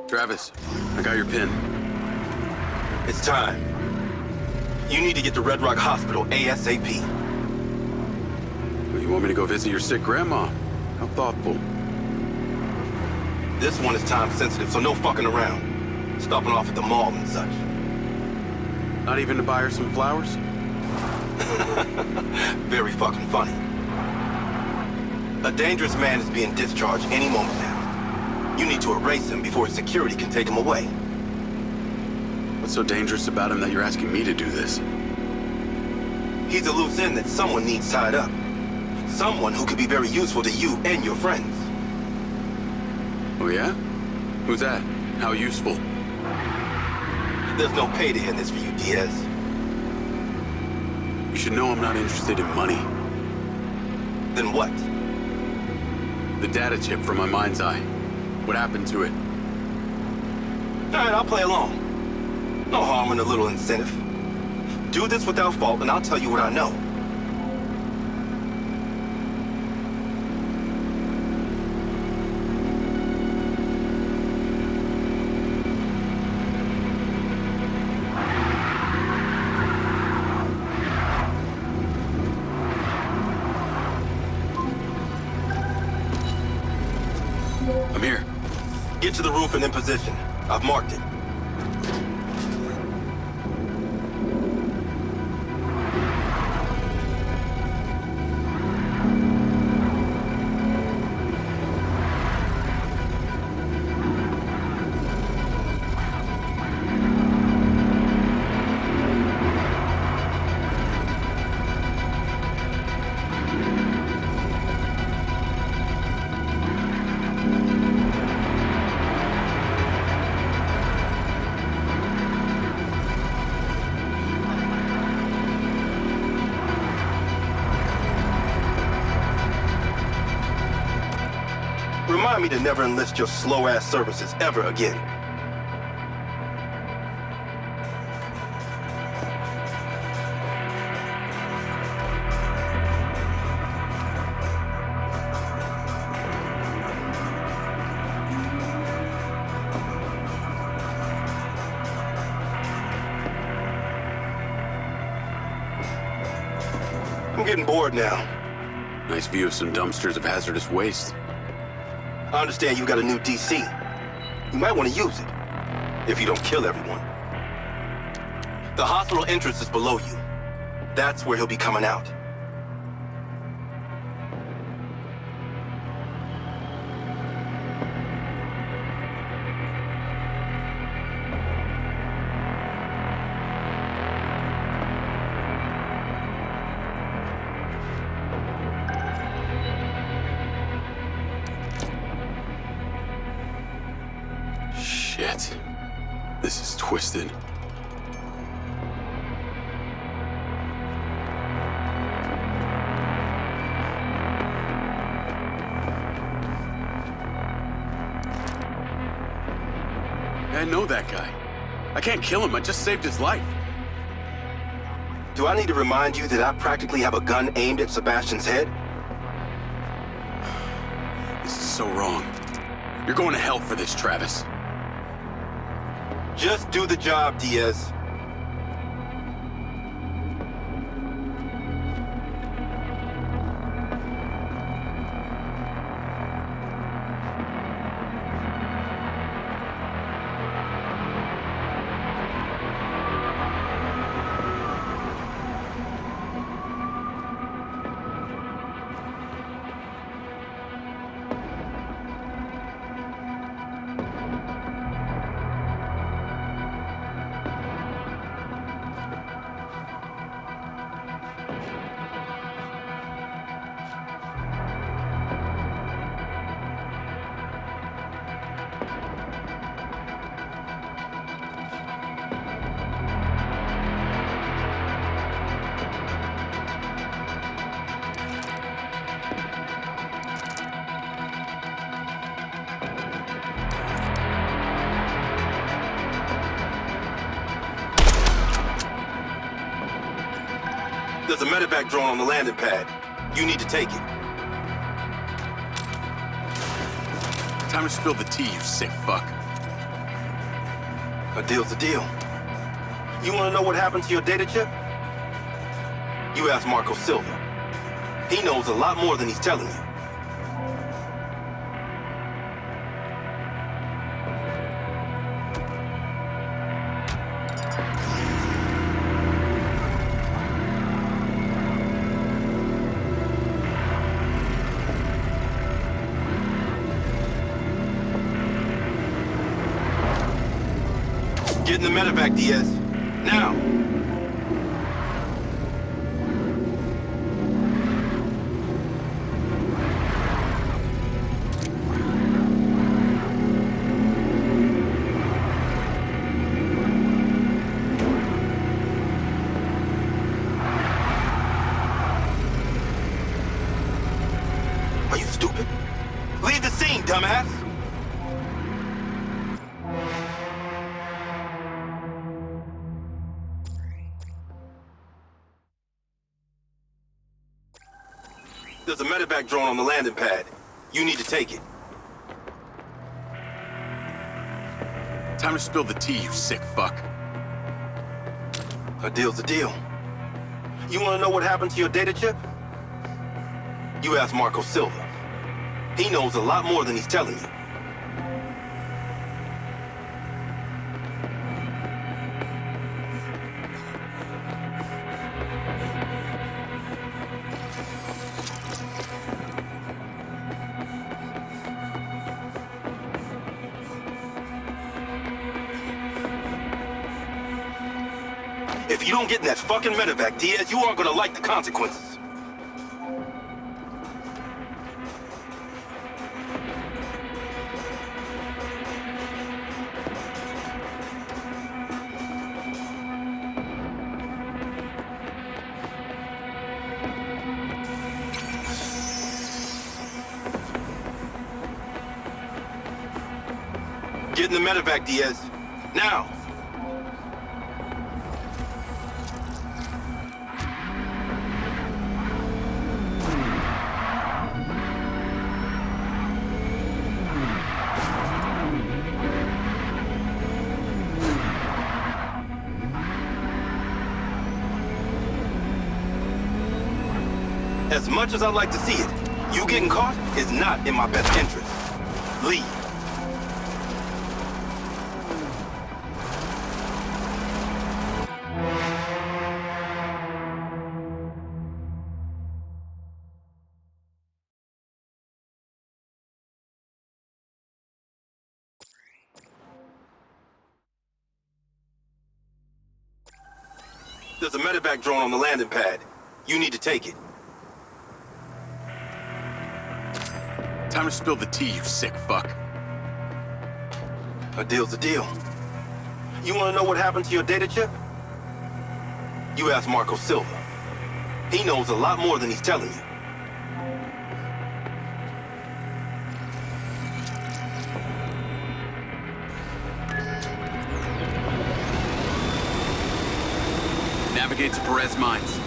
Travis, I got your pin. It's time. You need to get to Red Rock Hospital ASAP. You want me to go visit your sick grandma? How thoughtful. This one is time sensitive, so no fucking around. Stopping off at the mall and such. Not even to buy her some flowers? Very fucking funny. A dangerous man is being discharged any moment now. You need to erase him before security can take him away. What's so dangerous about him that you're asking me to do this? He's a loose end that someone needs tied up. Someone who could be very useful to you and your friends. Oh yeah? Who's that? How useful? There's no payday in this for you, Diaz. You should know I'm not interested in money. Then what? The data chip from my mind's eye. What happened to it? Alright, I'll play along. No harm in a little incentive. Do this without fault, and I'll tell you what I know. I'm here. Get to the roof and in position. I've marked it. Remind me to never enlist your slow-ass services ever again. I'm getting bored now. Nice view of some dumpsters of hazardous waste. I understand you got a new DC. You might want to use it, if you don't kill everyone. The hospital entrance is below you. That's where he'll be coming out. Shit. This is twisted. I know that guy. I can't kill him, I just saved his life. Do I need to remind you that I practically have a gun aimed at Sebastian's head? This is so wrong. You're going to hell for this, Travis. Just do the job, Diaz. There's a medevac drone on the landing pad. You need to take it. Time to spill the tea, you sick fuck. A deal's a deal. You want to know what happened to your data chip? You ask Marco Silva. He knows a lot more than he's telling you. Get in the medevac, Diaz. Now! Are you stupid? Leave the scene, dumbass! There's a medevac drone on the landing pad. You need to take it. Time to spill the tea, you sick fuck. A deal's a deal. You want to know what happened to your data chip? You ask Marco Silva. He knows a lot more than he's telling you. If you don't get in that fucking medevac, Diaz, you aren't gonna like the consequences. Get in the medevac, Diaz. Now! As much as I'd like to see it, you getting caught is not in my best interest. Leave. There's a medevac drone on the landing pad. You need to take it. Time to spill the tea, you sick fuck. A deal's a deal. You want to know what happened to your data chip? You ask Marco Silva. He knows a lot more than he's telling you. Navigate to Perez Mines.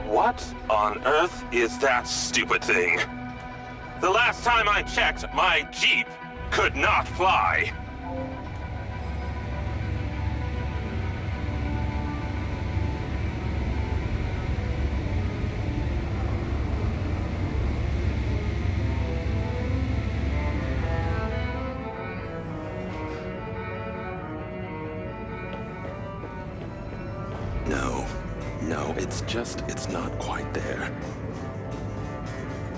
What on earth is that stupid thing? The last time I checked, my Jeep could not fly. No, it's not quite there.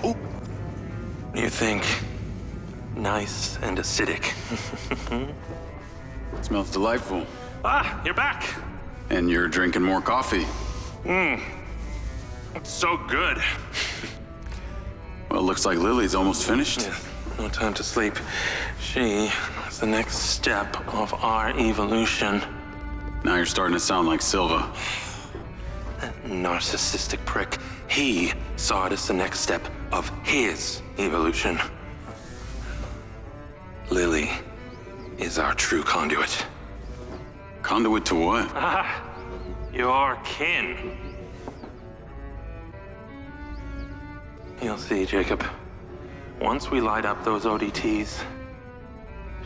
Oh, you think nice and acidic. It smells delightful. Ah, you're back. And you're drinking more coffee. It's so good. Well, it looks like Lily's almost finished. No time to sleep. She is the next step of our evolution. Now you're starting to sound like Silva. That narcissistic prick. He saw it as the next step of his evolution. Lily is our true conduit. Conduit to what? Your kin. You'll see, Jacob. Once we light up those ODTs,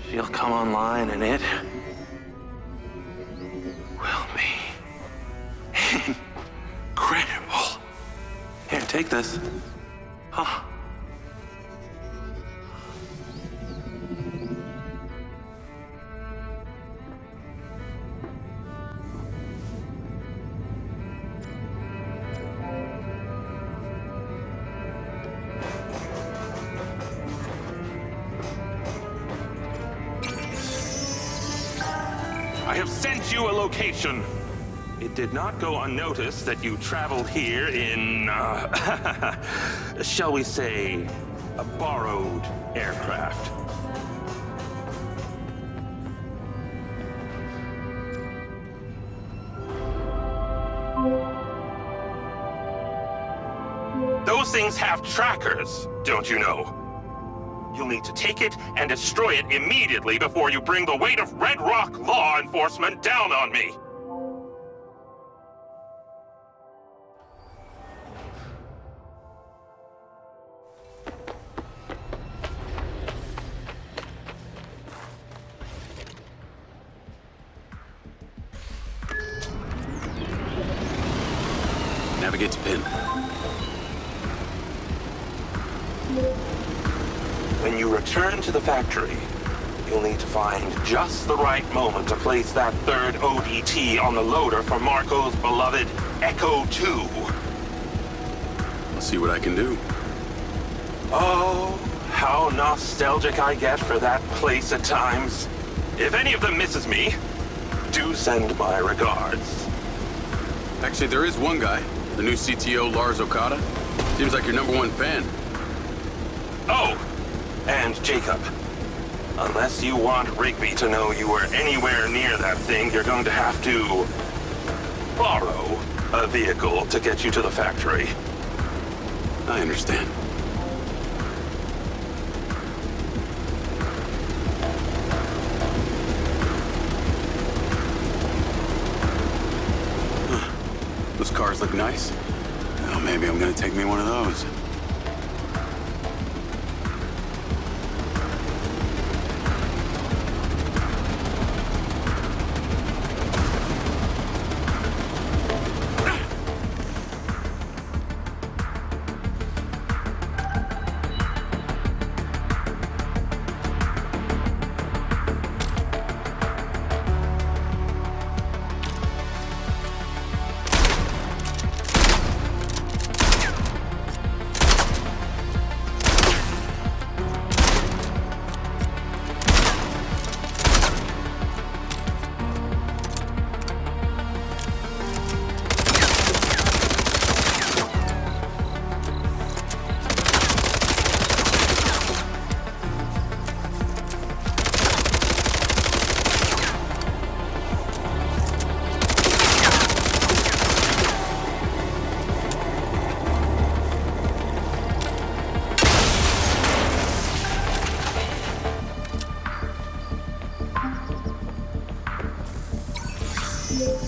she'll come online and it will be incredible. Here, take this. Huh. I have sent you a location. It did not go unnoticed that you traveled here in, shall we say, a borrowed aircraft. Those things have trackers, don't you know? You'll need to take it and destroy it immediately before you bring the weight of Red Rock law enforcement down on me. Navigate to pin. When you return to the factory, you'll need to find just the right moment to place that third ODT on the loader for Marco's beloved Echo 2. I'll see what I can do. Oh, how nostalgic I get for that place at times. If any of them misses me, do send my regards. Actually, there is one guy, the new CTO, Lars Okada. Seems like your #1 fan. Oh, and Jacob. Unless you want Rigby to know you were anywhere near that thing, you're going to have to borrow a vehicle to get you to the factory. I understand. Those cars look nice. Well, maybe I'm gonna take me one of those.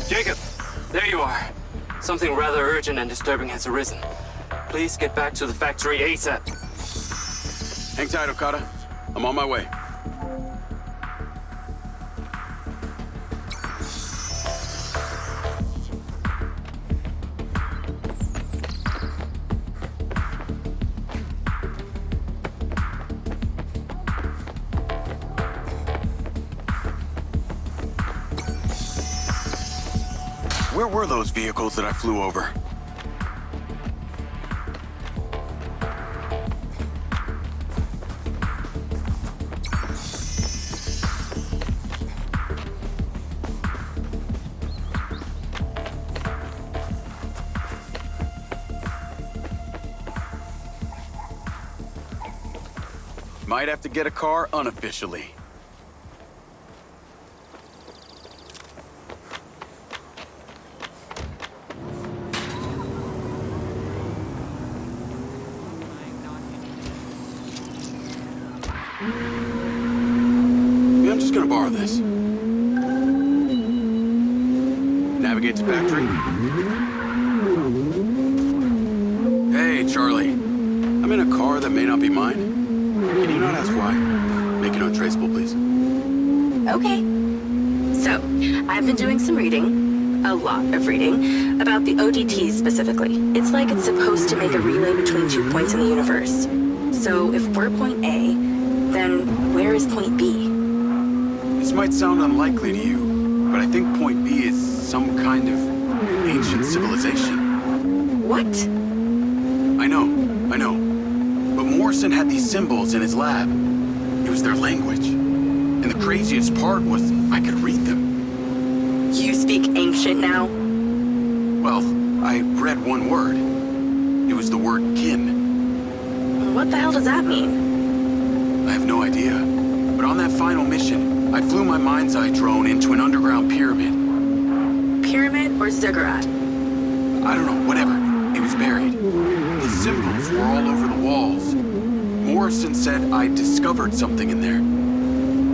Jacob, there you are. Something rather urgent and disturbing has arisen. Please get back to the factory ASAP. Hang tight, Okada. I'm on my way. Where were those vehicles that I flew over? Might have to get a car unofficially. Yeah, I'm just gonna borrow this. Navigate to factory. Hey, Charlie. I'm in a car that may not be mine. Can you not ask why? Make it untraceable, please. Okay. So, I've been doing some reading, a lot of reading, about the ODTs specifically. It's like it's supposed to make a relay between 2 points in the universe. So, if we're point A, then where is point B? This might sound unlikely to you, but I think point B is some kind of ancient civilization. What? I know. But Morrison had these symbols in his lab. It was their language. And the craziest part was I could read them. You speak ancient now? Well, I read one word. It was the word kin. What the hell does that mean? I have no idea. But on that final mission, I flew my mind's eye drone into an underground pyramid. Pyramid or ziggurat? I don't know, whatever. It was buried. The symbols were all over the walls. Morrison said I discovered something in there.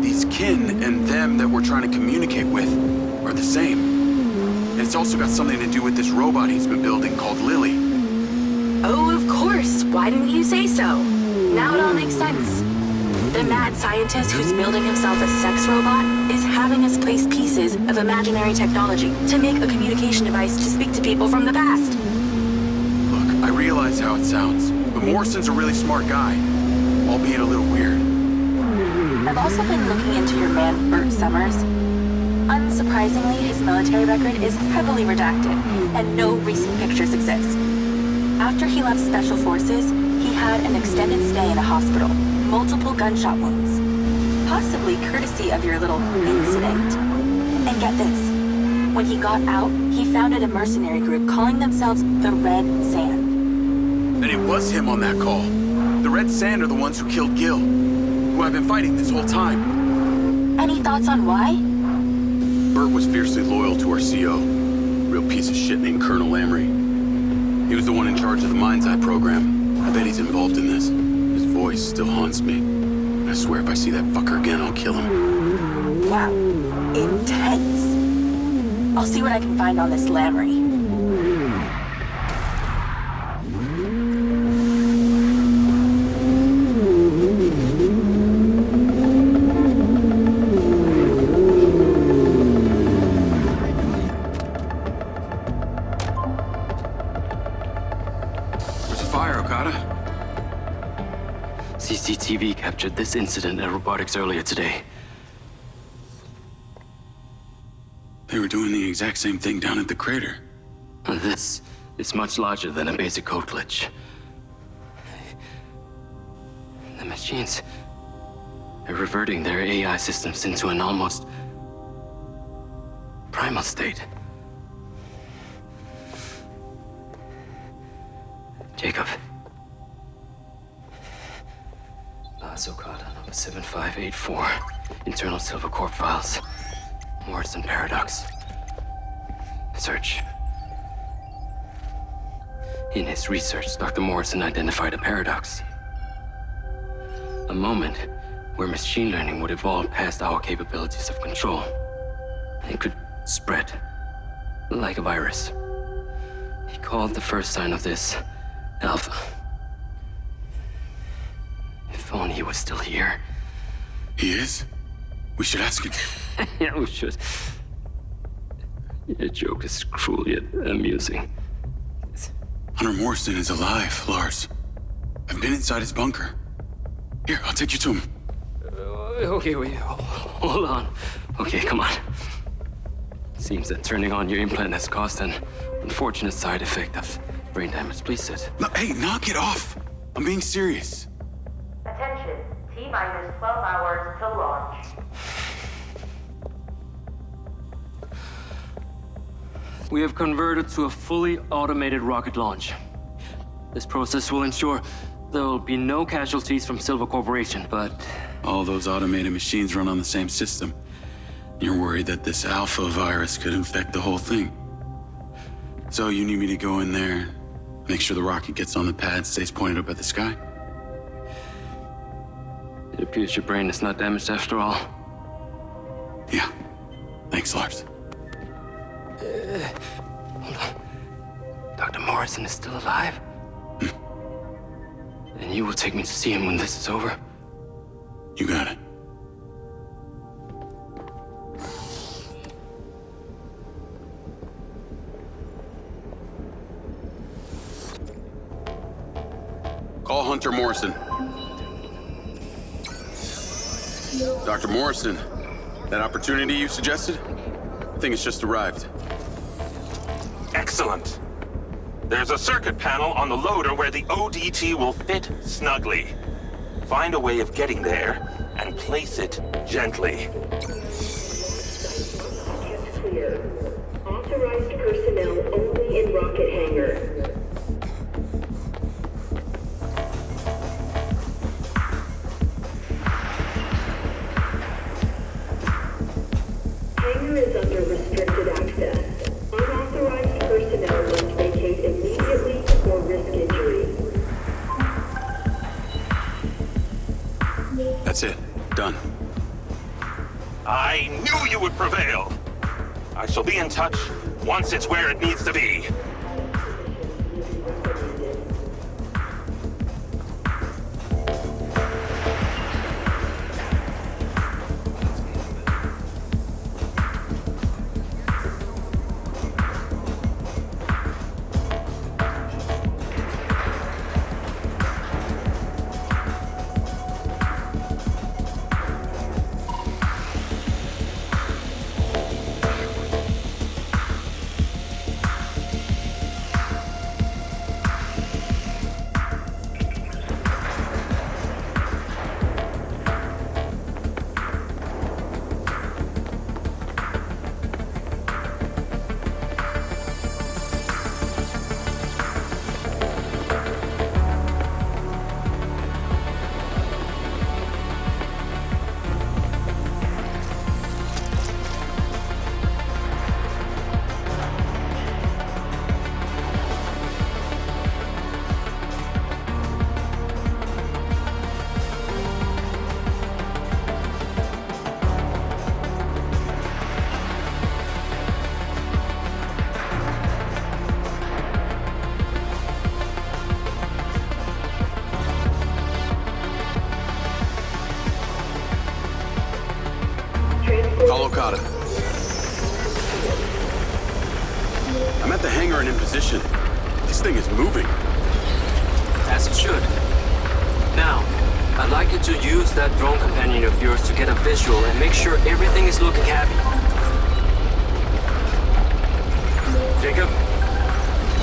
These kin and them that we're trying to communicate with are the same. And it's also got something to do with this robot he's been building called Lily. Oh, of course. Why didn't you say so? Now it all makes sense. The mad scientist who's building himself a sex robot is having us place pieces of imaginary technology to make a communication device to speak to people from the past. Look, I realize how it sounds, but Morrison's a really smart guy, albeit a little weird. I've also been looking into your man, Bert Summers. Unsurprisingly, his military record is heavily redacted, and no recent pictures exist. After he left Special Forces, he had an extended stay in a hospital, multiple gunshot wounds, possibly courtesy of your little incident. And get this, when he got out, he founded a mercenary group calling themselves the Red Sand. And it was him on that call. The Red Sand are the ones who killed Gil, who I've been fighting this whole time. Any thoughts on why? Bert was fiercely loyal to our CO. Real piece of shit named Colonel Lamry. He was the one in charge of the Mind's Eye program. I bet he's involved in this. His voice still haunts me. I swear if I see that fucker again, I'll kill him. Wow, intense. I'll see what I can find on this Lamry. CCTV captured this incident at robotics earlier today. They were doing the exact same thing down at the crater. This is much larger than a basic code glitch. The machines are reverting their AI systems into an almost primal state. Jacob. Okada, number 7584. Internal Silver Corp files. Morrison Paradox. Search. In his research, Dr. Morrison identified a paradox. A moment where machine learning would evolve past our capabilities of control. It could spread like a virus. He called the first sign of this Alpha. If only he was still here. He is? We should ask him. Yeah, we should. Your joke is cruel yet amusing. Hunter Morrison is alive, Lars. I've been inside his bunker. Here, I'll take you to him. Okay, wait, hold on. Okay, come on. Seems that turning on your implant has caused an unfortunate side effect of brain damage. Please sit. No, hey, knock it off. I'm being serious. Attention, T-minus 12 hours to launch. We have converted to a fully automated rocket launch. This process will ensure there will be no casualties from Silva Corporation, but... All those automated machines run on the same system. You're worried that this alpha virus could infect the whole thing. So you need me to go in there, make sure the rocket gets on the pad, stays pointed up at the sky? It appears your brain is not damaged after all. Yeah. Thanks, Lars. Hold on. Dr. Morrison is still alive? And you will take me to see him when this is over? You got it. Call Hunter Morrison. Dr. Morrison, that opportunity you suggested? I think it's just arrived. Excellent. There's a circuit panel on the loader where the ODT will fit snugly. Find a way of getting there and place it gently. Kept clear. Authorized personnel only in rocket hangar. Hangar is under restricted access. Unauthorized personnel must vacate immediately or risk injury. That's it. Done. I knew you would prevail. I shall be in touch once it's where it needs to be. Call Okada. I'm at the hangar and in position. This thing is moving. As it should. Now, I'd like you to use that drone companion of yours to get a visual and make sure everything is looking happy. Jacob,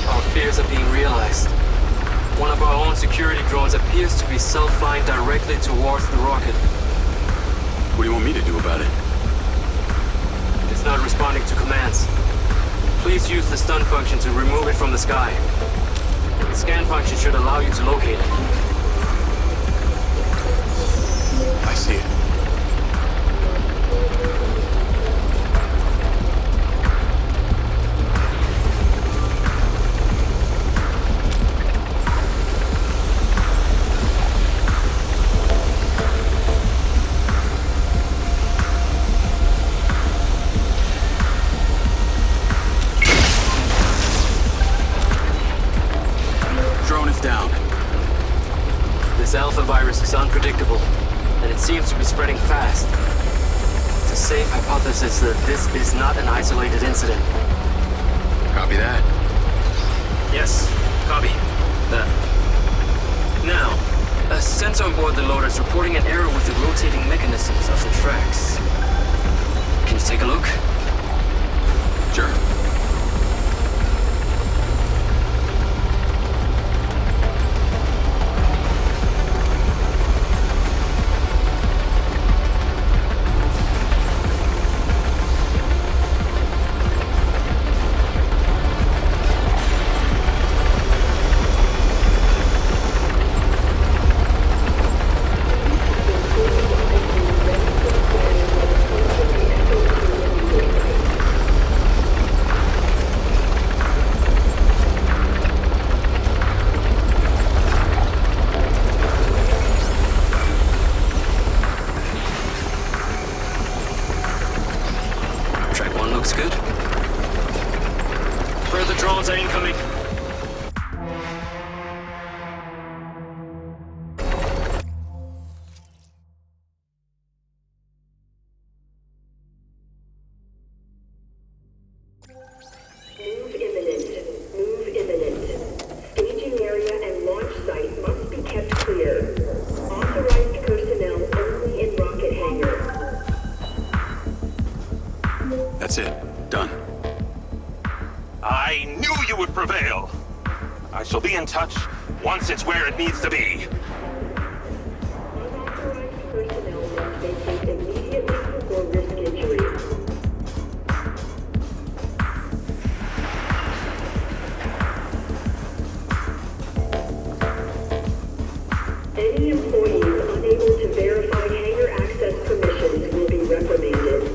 our fears are being realized. One of our own security drones appears to be self-flying directly towards the rocket. What do you want me to do about it? It's not responding to commands. Please use the stun function to remove it from the sky. The scan function should allow you to locate it. I see it. This alpha virus is unpredictable, and it seems to be spreading fast. It's a safe hypothesis that this is not an isolated incident. Copy that. Yes, copy. That. Now, a sensor on board the loader is reporting an error with the rotating mechanisms of the tracks. Can you take a look? drones are incoming. Move imminent. Move imminent. Staging area and launch site must be kept clear. Authorized personnel only in rocket hangar. That's it. Done. I knew you would prevail. I shall be in touch once it's where it needs to be. Unauthorized personnel must vacate immediately or risk injury. Any employees unable to verify hangar access permissions will be reprimanded.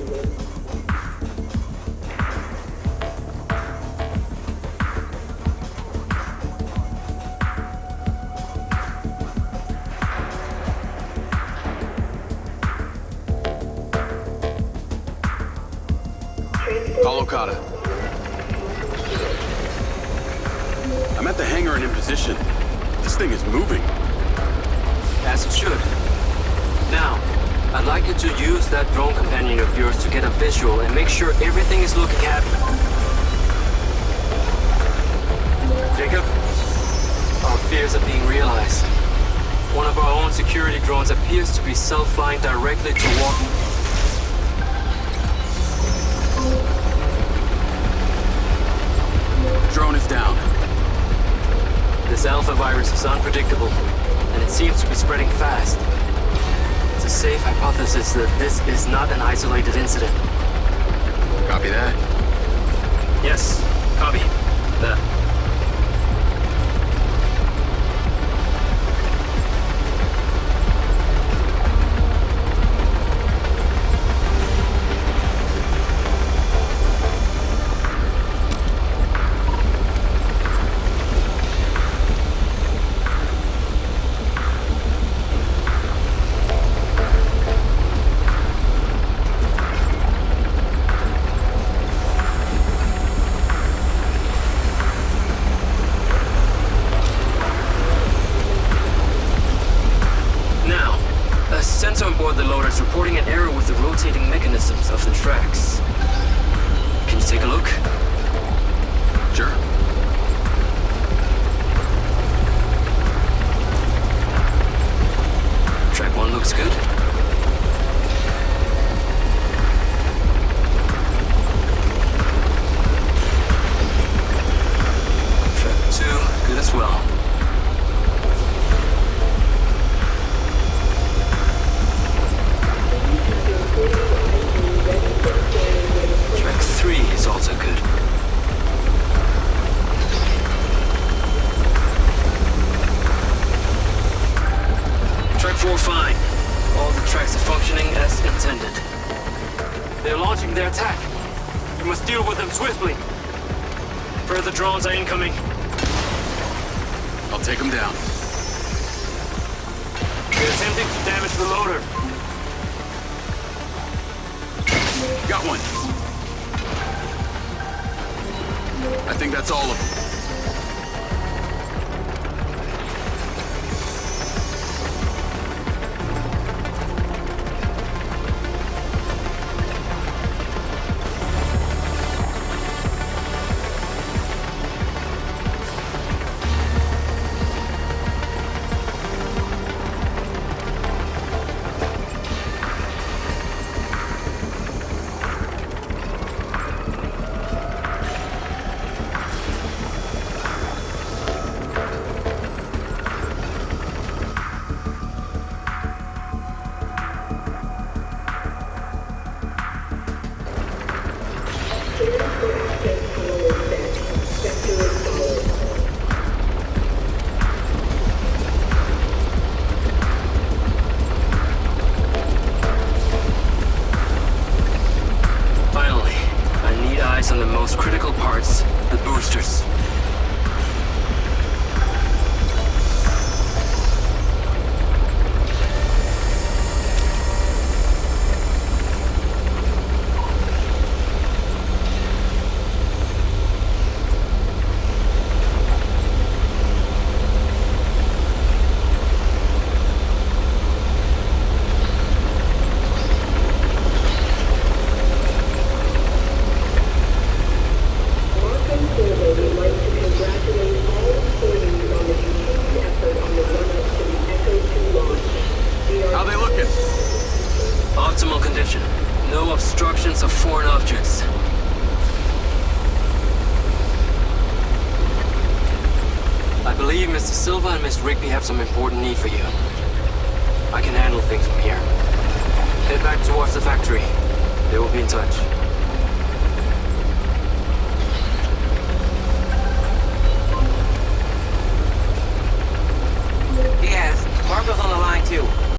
Call Okada. I'm at the hangar and in position. This thing is moving. As it should. Now, I'd like you to use that drone companion of yours to get a visual and make sure everything is looking happy. Jacob, our fears are being realized. One of our own security drones appears to be self-flying directly toward... Drone is down. This alpha virus is unpredictable, and it seems to be spreading fast. It's a safe hypothesis that this is not an isolated incident. Copy that. Yes, copy. That. Reporting an error with the rotating mechanisms of the tracks. Can you take a look? Sure. Track 1 looks good. Track 2, good as well. Track 3 is also good. Track 4 fine. All the tracks are functioning as intended. They're launching their attack. You must deal with them swiftly. Further drones are incoming. I'll take them down. They're attempting to damage the loader. Got one. I think that's all of them. On the most critical parts, the boosters. optimal condition. No obstructions of foreign objects. I believe Mr. Silva and Miss Rigby have some important need for you. I can handle things from here. Head back towards the factory. They will be in touch.